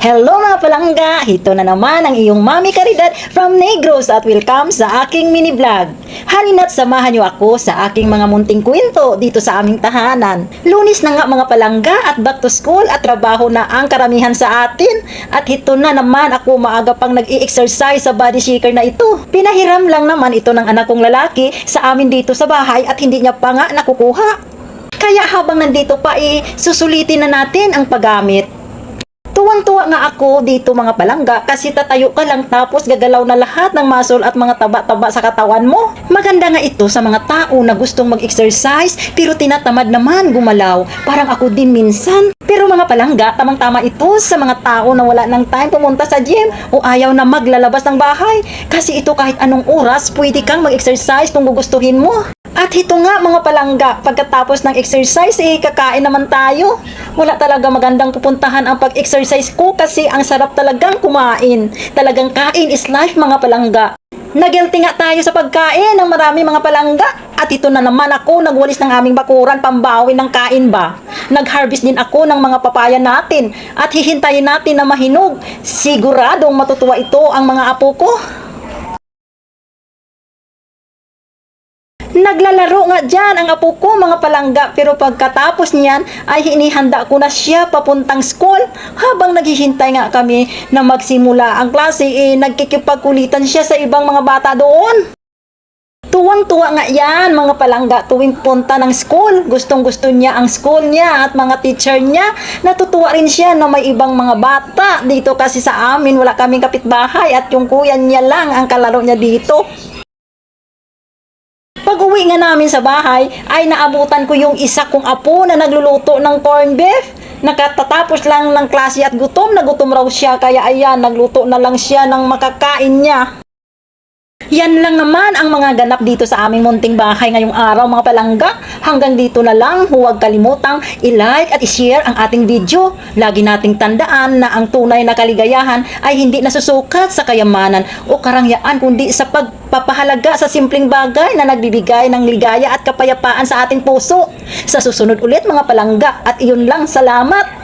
Hello mga palangga! Ito na naman ang iyong Mami Caridad from Negros at welcome sa aking mini vlog. Halina't samahan niyo ako sa aking mga munting kwento dito sa aming tahanan. Lunis na nga mga palangga at back to school at trabaho na ang karamihan sa atin. At ito na naman ako maaga pang nag-i-exercise sa body shaker na ito. Pinahiram lang naman ito ng anak kong lalaki sa amin dito sa bahay at hindi niya pa nga nakukuha. Kaya habang nandito pa susulitin na natin ang paggamit. Tuwang-tuwa nga ako dito mga palangga kasi tatayo ka lang tapos gagalaw na lahat ng muscle at mga taba-taba sa katawan mo. Maganda nga ito sa mga tao na gustong mag-exercise pero tinatamad naman gumalaw. Parang ako din minsan. Pero mga palangga, tamang-tama ito sa mga tao na wala ng time pumunta sa gym o ayaw na maglalabas ng bahay. Kasi ito kahit anong oras pwede kang mag-exercise kung gugustuhin mo. At ito nga mga palangga, pagkatapos ng exercise kakain naman tayo. Wala talaga magandang pupuntahan ang pag-exercise ko kasi ang sarap talagang kumain. Talagang kain is life mga palangga. Nag-guilty nga tayo sa pagkain ng marami mga palangga. At ito na naman ako nagwalis ng aming bakuran pambawi ng kain ba. Nag-harvest din ako ng mga papaya natin at hihintayin natin na mahinog. Siguradong matutuwa ito ang mga apo ko. Naglalaro nga dyan ang apo ko mga palangga pero pagkatapos niyan ay hinihanda ko na siya papuntang school. Habang naghihintay nga kami na magsimula ang klase nagkikipagkulitan siya sa ibang mga bata doon. Tuwang-tuwa nga yan mga palangga tuwing punta ng school. Gustong-gusto niya ang school niya at mga teacher niya. Natutuwa rin siya na may ibang mga bata. Dito kasi sa amin wala kaming kapitbahay at yung kuya niya lang ang kalaro niya dito. Pag-uwi nga namin sa bahay, ay naabutan ko yung isa kong apo na nagluluto ng corned beef. Nakatatapos lang ng klase at gutom na gutom raw siya kaya ayan, nagluto na lang siya ng makakain niya. Yan lang naman ang mga ganap dito sa aming munting bahay ngayong araw mga palangga. Hanggang dito na lang, huwag kalimutang i-like at i-share ang ating video. Lagi nating tandaan na ang tunay na kaligayahan ay hindi nasusukat sa kayamanan o karangyaan kundi sa pagpapahalaga sa simpleng bagay na nagbibigay ng ligaya at kapayapaan sa ating puso. Sa susunod ulit mga palangga at iyon lang, salamat!